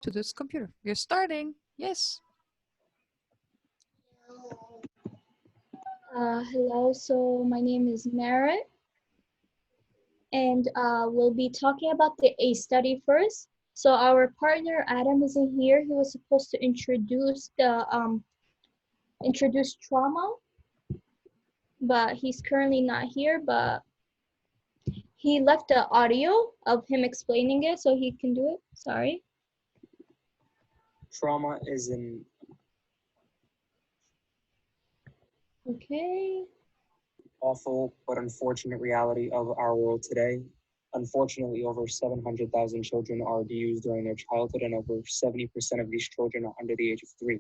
to this computer. You're starting. Yes. Hello, so my name is Merritt, and we'll be talking about the A study first. So our partner Adam isn't here. He was supposed to introduce trauma, but he's currently not here. But he left the audio of him explaining it, so he can do it. Sorry. Trauma is an Okay. awful but unfortunate reality of our world today. Unfortunately, over 700,000 children are abused during their childhood, and over 70% of these children are under the age of 3.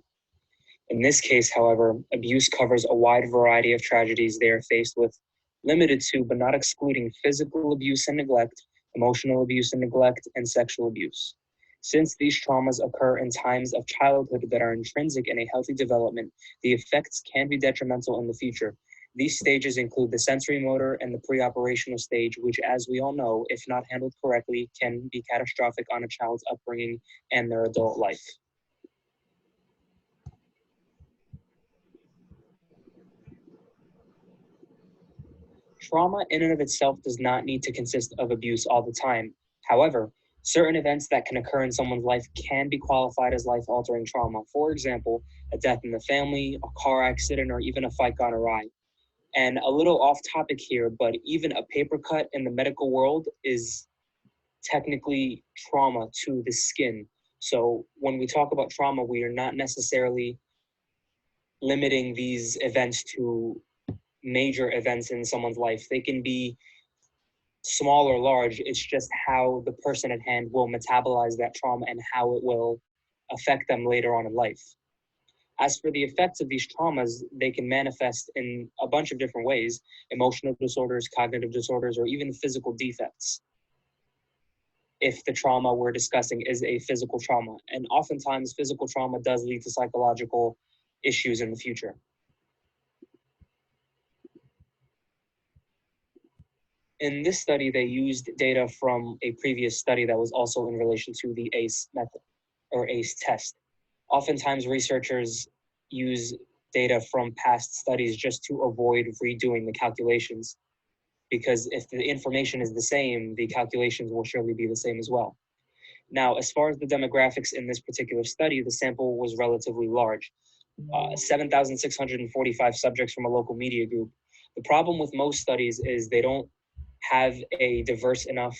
In this case, however, abuse covers a wide variety of tragedies they are faced with, limited to but not excluding physical abuse and neglect, emotional abuse and neglect, and sexual abuse. Since these traumas occur in times of childhood that are intrinsic in a healthy development, the effects can be detrimental in the future. These stages include the sensory motor and the pre-operational stage, which, as we all know, if not handled correctly, can be catastrophic on a child's upbringing and their adult life. Trauma in and of itself does not need to consist of abuse all the time. However, certain events that can occur in someone's life can be qualified as life-altering trauma. For example, a death in the family, a car accident, or even a fight gone awry. And a little off topic here, but even a paper cut in the medical world is technically trauma to the skin. So when we talk about trauma, we are not necessarily limiting these events to major events in someone's life. They can be small or large. It's just how the person at hand will metabolize that trauma and how it will affect them later on in life. As for the effects of these traumas, they can manifest in a bunch of different ways: emotional disorders, cognitive disorders, or even physical defects, if the trauma we're discussing is a physical trauma. And oftentimes, physical trauma does lead to psychological issues in the future. In this study, they used data from a previous study that was also in relation to the ACE method or ACE test. Oftentimes, researchers use data from past studies just to avoid redoing the calculations, because if the information is the same, the calculations will surely be the same as well. Now, as far as the demographics in this particular study, the sample was relatively large, 7,645 subjects from a local media group. The problem with most studies is they don't have a diverse enough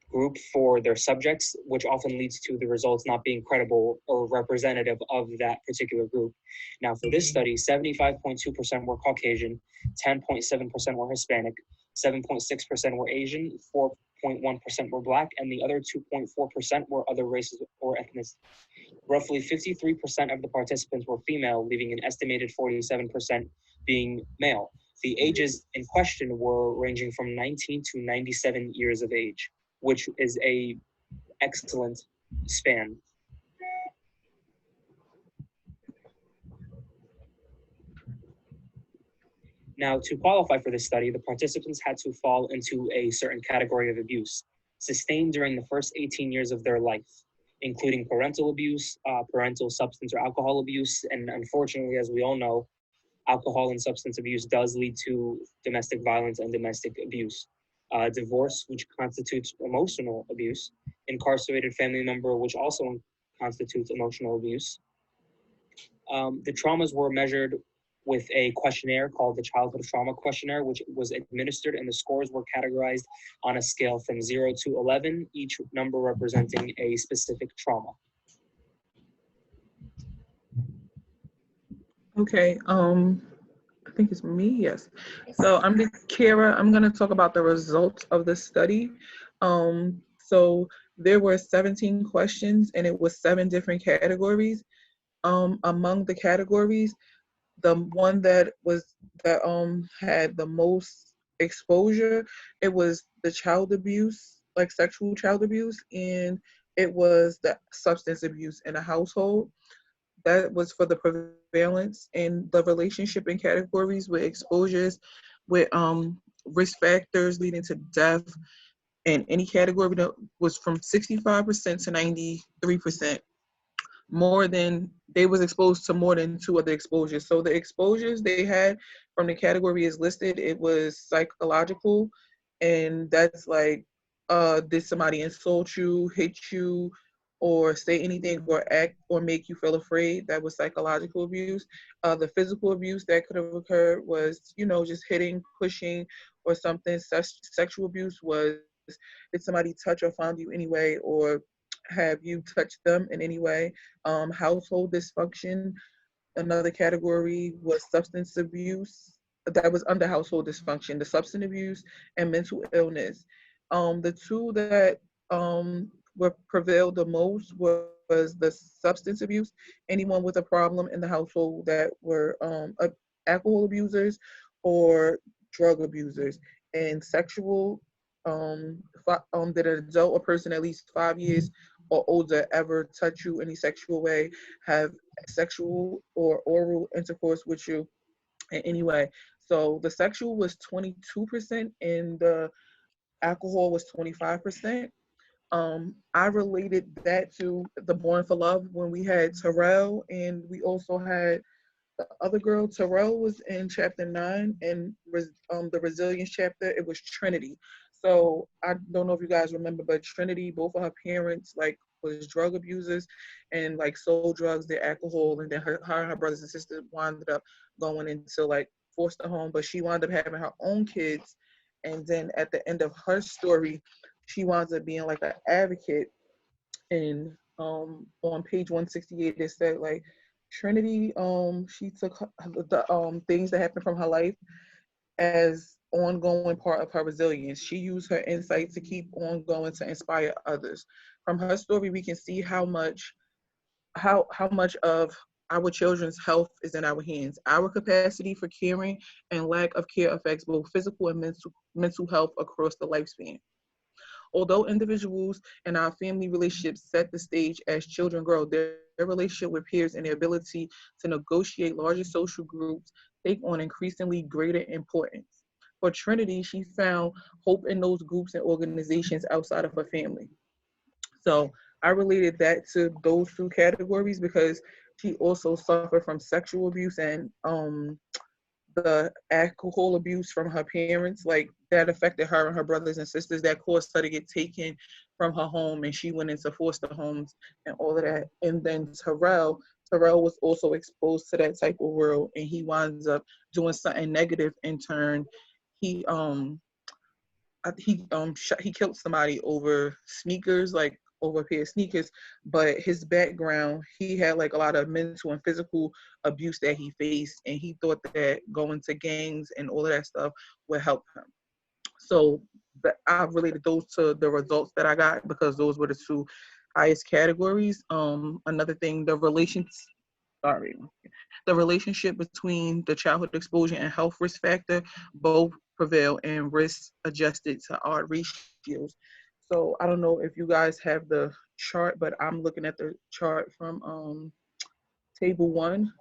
group for their subjects, which often leads to the results not being credible or representative of that particular group. Now, for this study, 75.2% were Caucasian, 10.7% were Hispanic, 7.6% were Asian, 4.1% were Black, and the other 2.4% were other races or ethnicities. Roughly 53% of the participants were female, leaving an estimated 47% being male. The ages in question were ranging from 19 to 97 years of age, which is a excellent span. Now, to qualify for this study, the participants had to fall into a certain category of abuse sustained during the first 18 years of their life, including parental abuse, parental substance or alcohol abuse, and unfortunately, as we all know, alcohol and substance abuse does lead to domestic violence and domestic abuse. Divorce, which constitutes emotional abuse, incarcerated family member, which also constitutes emotional abuse. The traumas were measured with a questionnaire called the Childhood Trauma Questionnaire, which was administered, and the scores were categorized on a scale from 0 to 11, each number representing a specific trauma. Okay, I think it's me, yes. So I'm Kara. I'm going to talk about the results of the study. So there were 17 questions, and it was 7 different categories. Among the categories, the one that had the most exposure, it was the child abuse, like sexual child abuse, and it was the substance abuse in a household. That was for the prevalence, and the relationship in categories with exposures with risk factors leading to death in any category that was from 65% to 93%. More than they was exposed to more than 2 other exposures. So the exposures they had from the category is listed, it was psychological, and that's like did somebody insult you, hit you, or say anything or act or make you feel afraid. That was psychological abuse. The physical abuse that could have occurred was, just hitting, pushing, or something. Sexual abuse was, did somebody touch or find you anyway, or have you touched them in any way? Household dysfunction. Another category was substance abuse. That was under household dysfunction, the substance abuse and mental illness. The two that were prevailed the most was the substance abuse. Anyone with a problem in the household that were alcohol abusers or drug abusers, and sexual. Did an adult or person at least 5 years or older ever touch you any sexual way, have sexual or oral intercourse with you in any way. So the sexual was 22% and the alcohol was 25%. I related that to the Born for Love when we had Terrell, and we also had the other girl. Terrell was in chapter 9, and the resilience chapter, it was Trinity. So I don't know if you guys remember, but Trinity, both of her parents was drug abusers and sold drugs, did alcohol, and then her and her brothers and sisters wound up going into foster home, but she wound up having her own kids. And then at the end of her story, she winds up being an advocate. And on page 168 it said Trinity, she took the things that happened from her life as ongoing part of her resilience. She used her insight to keep on going to inspire others. From her story, we can see how much of our children's health is in our hands. Our capacity for caring and lack of care affects both physical and mental health across the lifespan. Although individuals and our family relationships set the stage as children grow, their relationship with peers and their ability to negotiate larger social groups take on increasingly greater importance. For Trinity, she found hope in those groups and organizations outside of her family. So I related that to those 2 categories because she also suffered from sexual abuse and the alcohol abuse from her parents, that affected her and her brothers and sisters, that caused her to get taken from her home, and she went into foster homes and all of that. And then Terrell was also exposed to that type of world, and he winds up doing something negative in turn. He he killed somebody over sneakers, over a pair of sneakers, but his background, he had a lot of mental and physical abuse that he faced, and he thought that going to gangs and all of that stuff would help him. So I related those to the results that I got because those were the 2 highest categories. Another thing, the relationship between the childhood exposure and health risk factor both prevail and risk adjusted to odd ratios. So I don't know if you guys have the chart, but I'm looking at the chart from table 1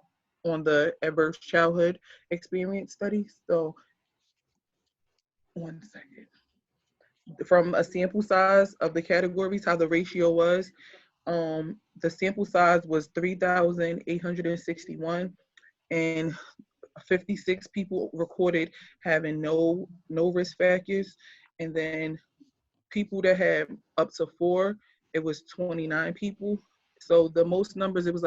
on the adverse childhood experience study. So 1 second. From a sample size of the categories, how the ratio was, the sample size was 3,861, and 56 people recorded having no risk factors, and then people that had up to 4, it was 29 people. So the most numbers, it was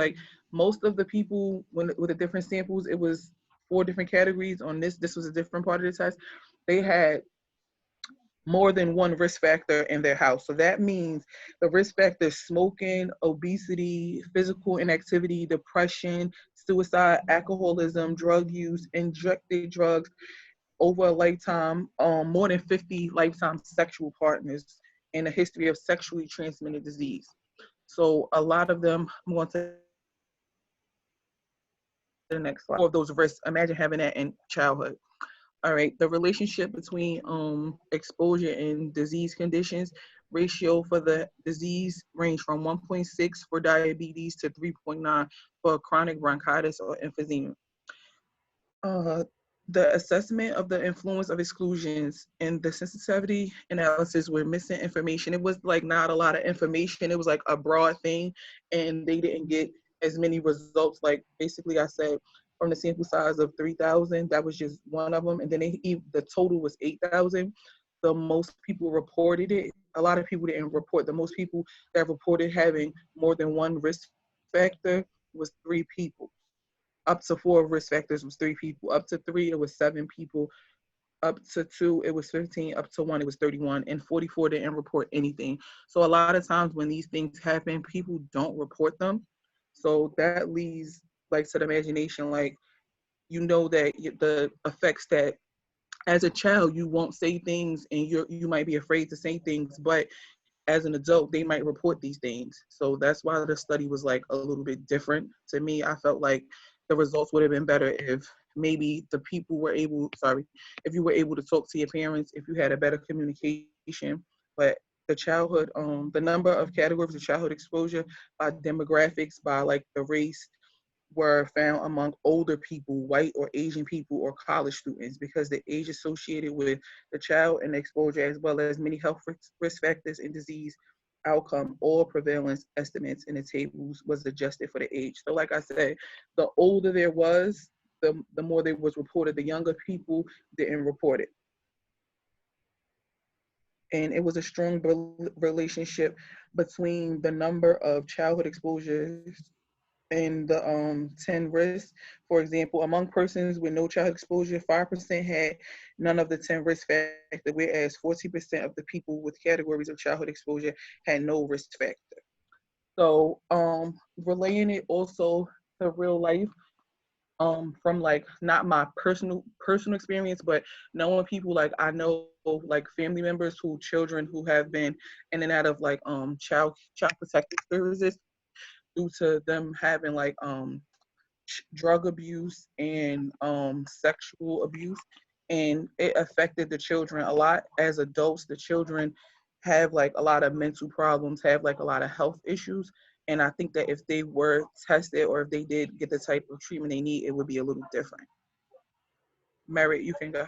most of the people with the different samples, it was 4 different categories. On this was a different part of the test. They had more than 1 risk factor in their house. So that means the risk factors: smoking, obesity, physical inactivity, depression, suicide, alcoholism, drug use, injected drugs over a lifetime, more than 50 lifetime sexual partners, and a history of sexually transmitted disease. So a lot of them, I'm going to the next slide, of those risks, imagine having that in childhood. All right, the relationship between exposure and disease conditions, ratio for the disease range from 1.6 for diabetes to 3.9 for chronic bronchitis or emphysema. the assessment of the influence of exclusions and the sensitivity analysis were missing information. It was like not a lot of information. It was like a broad thing, and they didn't get as many results. Like basically, I said from the sample size of 3,000, that was just one of them, and then the total was 8,000. The most people reported it. A lot of people didn't report. The most people that reported having more than one risk factor was 3 people. Up to 4 risk factors was 3 people. Up to 3, it was 7 people. Up to 2, it was 15. Up to 1, it was 31. And 44 didn't report anything. So a lot of times when these things happen, people don't report them. So that leads like to the imagination, like you know that the effects that as a child you won't say things and you might be afraid to say things, but as an adult, they might report these things. So that's why the study was like a little bit different. To me, I felt like the results would have been better if maybe the people were able, if you were able to talk to your parents, if you had a better communication. But the childhood, the number of categories of childhood exposure by demographics, by like the race, were found among older people, white or Asian people, or college students, because the age associated with the child and the exposure, as well as many health risk factors and disease outcome or prevalence estimates in the tables, was adjusted for the age. So like I said, the older there was, the more there was reported. The younger people didn't report it. And it was a strong relationship between the number of childhood exposures and the 10 risks. For example, among persons with no childhood exposure, 5% had none of the 10 risk factors, whereas 40% of the people with categories of childhood exposure had no risk factor. So relaying it also to real life, from like not my personal experience, but knowing people, like I know like family members who children who have been in and out of like child protective services due to them having like drug abuse and sexual abuse, and it affected the children a lot. As adults, the children have like a lot of mental problems, have like a lot of health issues, and I think that if they were tested or if they did get the type of treatment they need, it would be a little different. Merritt, you can go.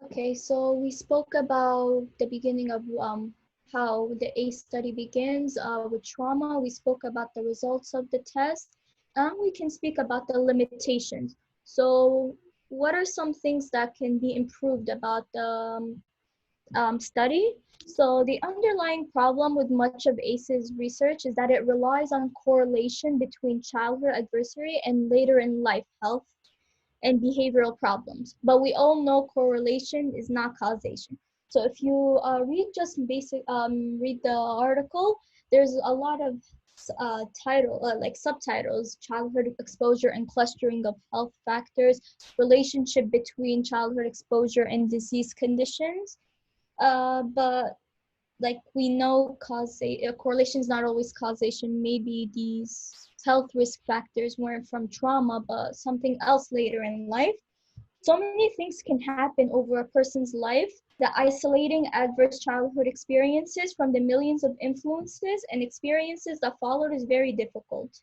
Okay, so we spoke about the beginning of how the ACE study begins with trauma. We spoke about the results of the test, and we can speak about the limitations. So what are some things that can be improved about the study? So the underlying problem with much of ACE's research is that it relies on correlation between childhood adversary and later in life health and behavioral problems. But we all know correlation is not causation. So if you read the article, there's a lot of like subtitles: childhood exposure and clustering of health factors, relationship between childhood exposure and disease conditions. But like we know, correlation is not always causation. Maybe these health risk factors weren't from trauma, but something else later in life. So many things can happen over a person's life that isolating adverse childhood experiences from the millions of influences and experiences that followed is very difficult.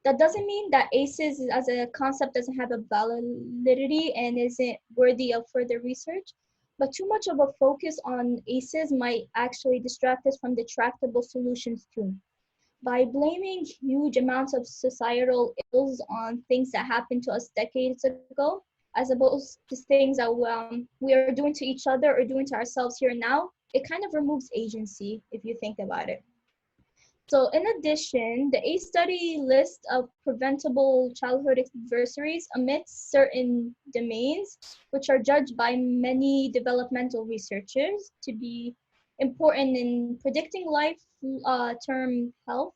That doesn't mean that ACEs as a concept doesn't have a validity and isn't worthy of further research, but too much of a focus on ACEs might actually distract us from the tractable solutions too. By blaming huge amounts of societal ills on things that happened to us decades ago, as opposed to things that we are doing to each other or doing to ourselves here and now, it kind of removes agency if you think about it. So in addition, the ACE study list of preventable childhood adversaries omits certain domains, which are judged by many developmental researchers to be important in predicting life-term health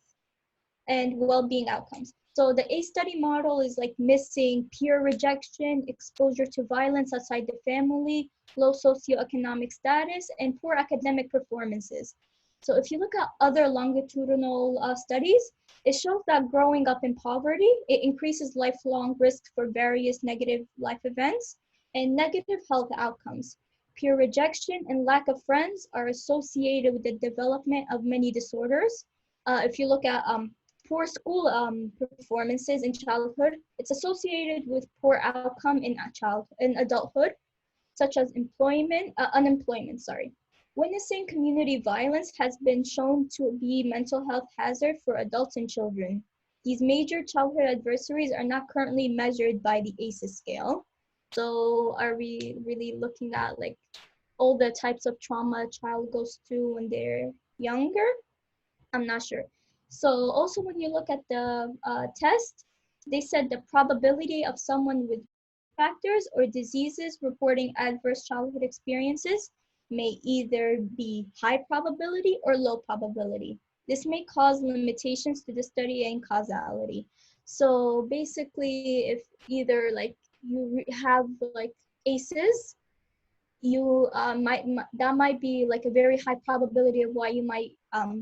and well-being outcomes. So the ACE study model is like missing peer rejection, exposure to violence outside the family, low socioeconomic status, and poor academic performances. So if you look at other longitudinal studies, it shows that growing up in poverty, it increases lifelong risk for various negative life events and negative health outcomes. Peer rejection and lack of friends are associated with the development of many disorders. If you look at poor school performances in childhood, it's associated with poor outcome in adulthood, such as unemployment. Witnessing community violence has been shown to be mental health hazard for adults and children. These major childhood adversaries are not currently measured by the ACEs scale. So are we really looking at like all the types of trauma a child goes through when they're younger? I'm not sure. So also when you look at the test, they said the probability of someone with factors or diseases reporting adverse childhood experiences may either be high probability or low probability. This may cause limitations to the study and causality. So basically, if either like you have like ACEs, you that might be like a very high probability of why you might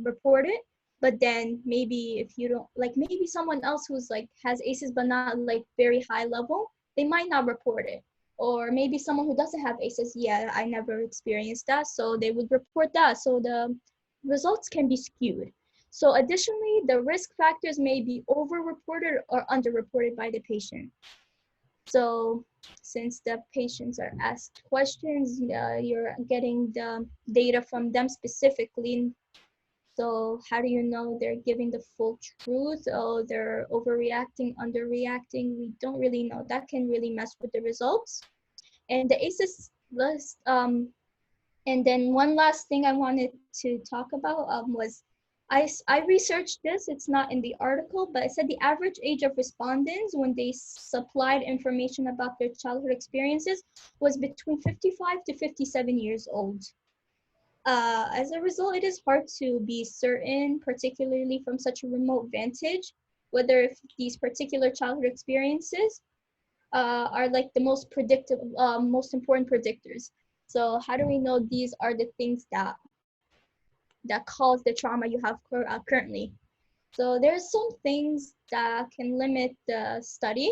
report it. But then maybe if you don't, like maybe someone else who's like has ACEs but not like very high level, they might not report it. Or maybe someone who doesn't have ACEs, yeah, I never experienced that, so they would report that. So the results can be skewed. So additionally, the risk factors may be over-reported or under-reported by the patient. So since the patients are asked questions, you're getting the data from them specifically. So how do you know they're giving the full truth? Oh, they're overreacting, underreacting? We don't really know. That can really mess with the results. And the ACEs list, and then one last thing I wanted to talk about was, I researched this, it's not in the article, but it said the average age of respondents when they supplied information about their childhood experiences was between 55 to 57 years old. As a result, it is hard to be certain, particularly from such a remote vantage, whether if these particular childhood experiences are like the most predictive, most important predictors. So how do we know these are the things that cause the trauma you have currently? So there's some things that can limit the study.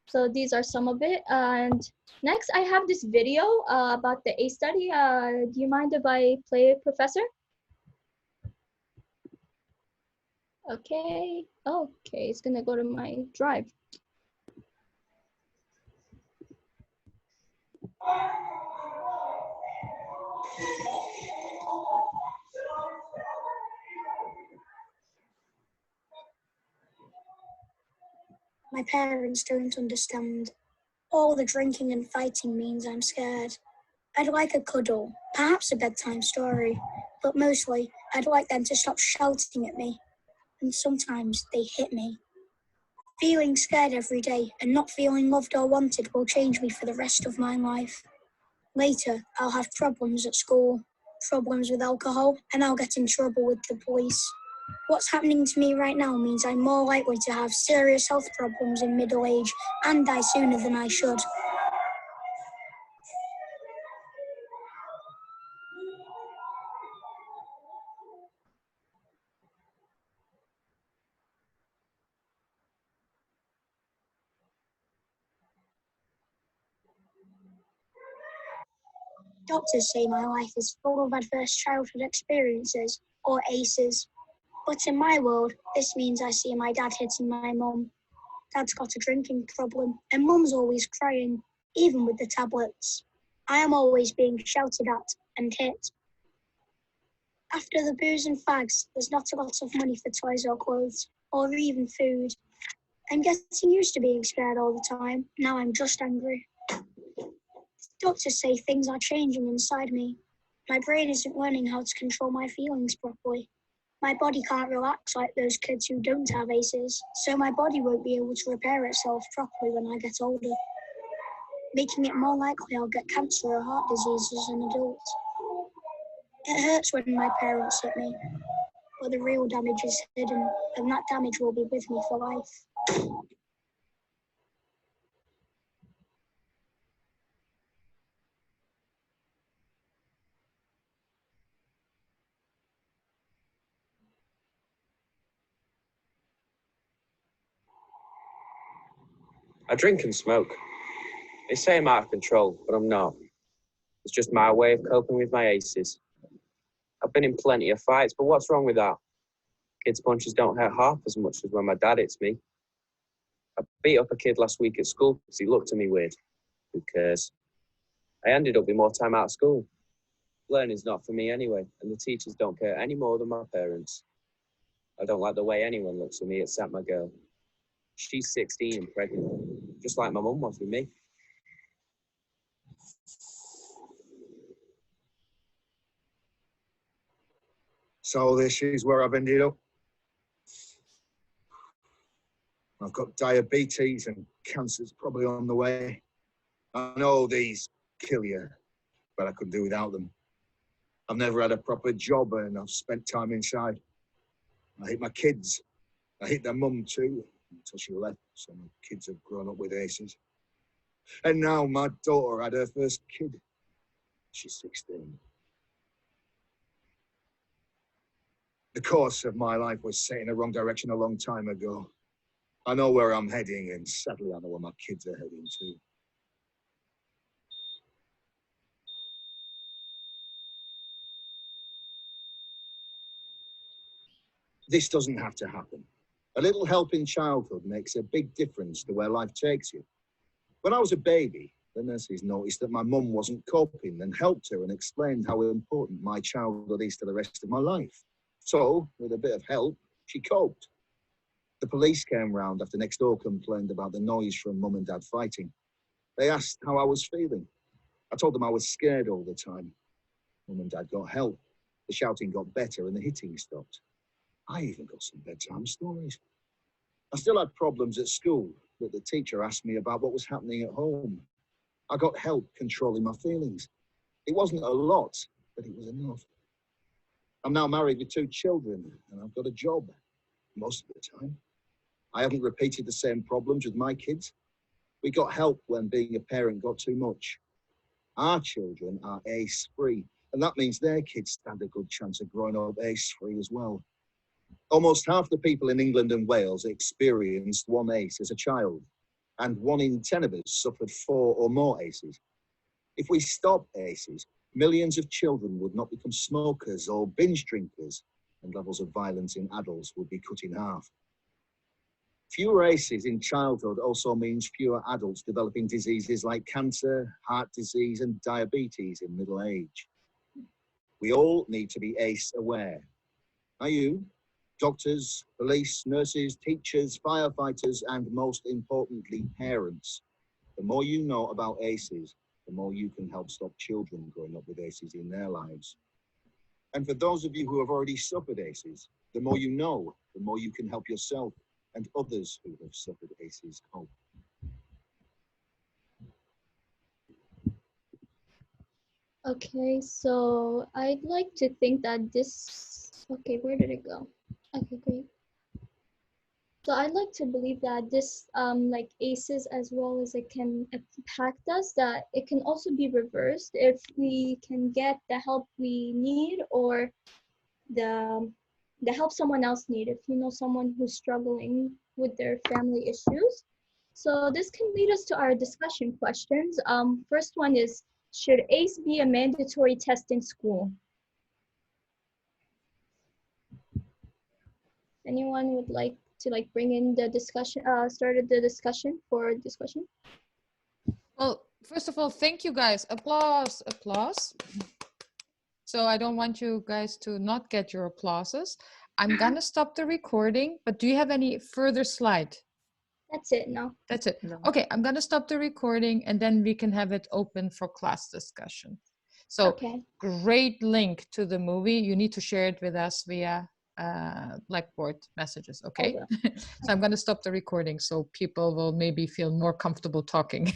So these are some of it. And next, I have this video about the ACE study. Do you mind if I play it, Professor? Okay. Okay, it's gonna go to my drive. My parents don't understand. All the drinking and fighting means I'm scared. I'd like a cuddle, perhaps a bedtime story, but mostly I'd like them to stop shouting at me. And sometimes they hit me. Feeling scared every day and not feeling loved or wanted will change me for the rest of my life. Later, I'll have problems at school, problems with alcohol, and I'll get in trouble with the police. What's happening to me right now means I'm more likely to have serious health problems in middle age and die sooner than I should. Doctors say my life is full of adverse childhood experiences, or ACEs. But in my world, this means I see my dad hitting my mum. Dad's got a drinking problem, and mum's always crying, even with the tablets. I am always being shouted at and hit. After the booze and fags, there's not a lot of money for toys or clothes, or even food. I'm getting used to being scared all the time. Now I'm just angry. Doctors say things are changing inside me. My brain isn't learning how to control my feelings properly. My body can't relax like those kids who don't have ACEs, so my body won't be able to repair itself properly when I get older, making it more likely I'll get cancer or heart disease as an adult. It hurts when my parents hit me, but the real damage is hidden, and that damage will be with me for life. I drink and smoke. They say I'm out of control, but I'm not. It's just my way of coping with my ACEs. I've been in plenty of fights, but what's wrong with that? Kids' punches don't hurt half as much as when my dad hits me. I beat up a kid last week at school because he looked at me weird. Who cares? I ended up with more time out of school. Learning's not for me anyway, and the teachers don't care any more than my parents. I don't like the way anyone looks at me except my girl. She's 16 and pregnant, just like my mum was with me. So this is where I've ended up. I've got diabetes and cancer's probably on the way. I know these kill you, but I could do without them. I've never had a proper job and I've spent time inside. I hate my kids. I hate their mum too, until she left, so my kids have grown up with aces. And now my daughter had her first kid. She's 16. The course of my life was set in the wrong direction a long time ago. I know where I'm heading, and sadly I know where my kids are heading too. This doesn't have to happen. A little help in childhood makes a big difference to where life takes you. When I was a baby, the nurses noticed that my mum wasn't coping and helped her and explained how important my childhood is to the rest of my life. So, with a bit of help, she coped. The police came round after next door complained about the noise from mum and dad fighting. They asked how I was feeling. I told them I was scared all the time. Mum and dad got help. The shouting got better and the hitting stopped. I even got some bedtime stories. I still had problems at school, but the teacher asked me about what was happening at home. I got help controlling my feelings. It wasn't a lot, but it was enough. I'm now married with 2 children, and I've got a job most of the time. I haven't repeated the same problems with my kids. We got help when being a parent got too much. Our children are ACE-free, and that means their kids stand a good chance of growing up ACE-free as well. Almost half the people in England and Wales experienced 1 ACE as a child, and 1 in 10 of us suffered 4 or more ACEs. If we stop ACEs, millions of children would not become smokers or binge drinkers, and levels of violence in adults would be cut in half. Fewer ACEs in childhood also means fewer adults developing diseases like cancer, heart disease, and diabetes in middle age. We all need to be ACE aware. Are you? Doctors, police, nurses, teachers, firefighters, and most importantly, parents. The more you know about ACEs, the more you can help stop children growing up with ACEs in their lives. And for those of you who have already suffered ACEs, the more you know, the more you can help yourself and others who have suffered ACEs cope. Okay, so I'd like to think that this, okay, where did it go? Okay, great. So I'd like to believe that this, like ACEs, as well as it can impact us, that it can also be reversed if we can get the help we need or the help someone else need. If you know someone who's struggling with their family issues. So this can lead us to our discussion questions. First one is, should ACE be a mandatory test in school? Anyone would like to bring in the discussion, started the discussion for this question? Well, first of all, thank you guys. Applause, applause. So I don't want you guys to not get your applauses. I'm gonna stop the recording, but do you have any further slide? That's it, no? That's it. No. Okay, I'm gonna stop the recording and then we can have it open for class discussion. So Okay. great link to the movie. You need to share it with us via Blackboard messages, okay? So I'm gonna stop the recording so people will maybe feel more comfortable talking.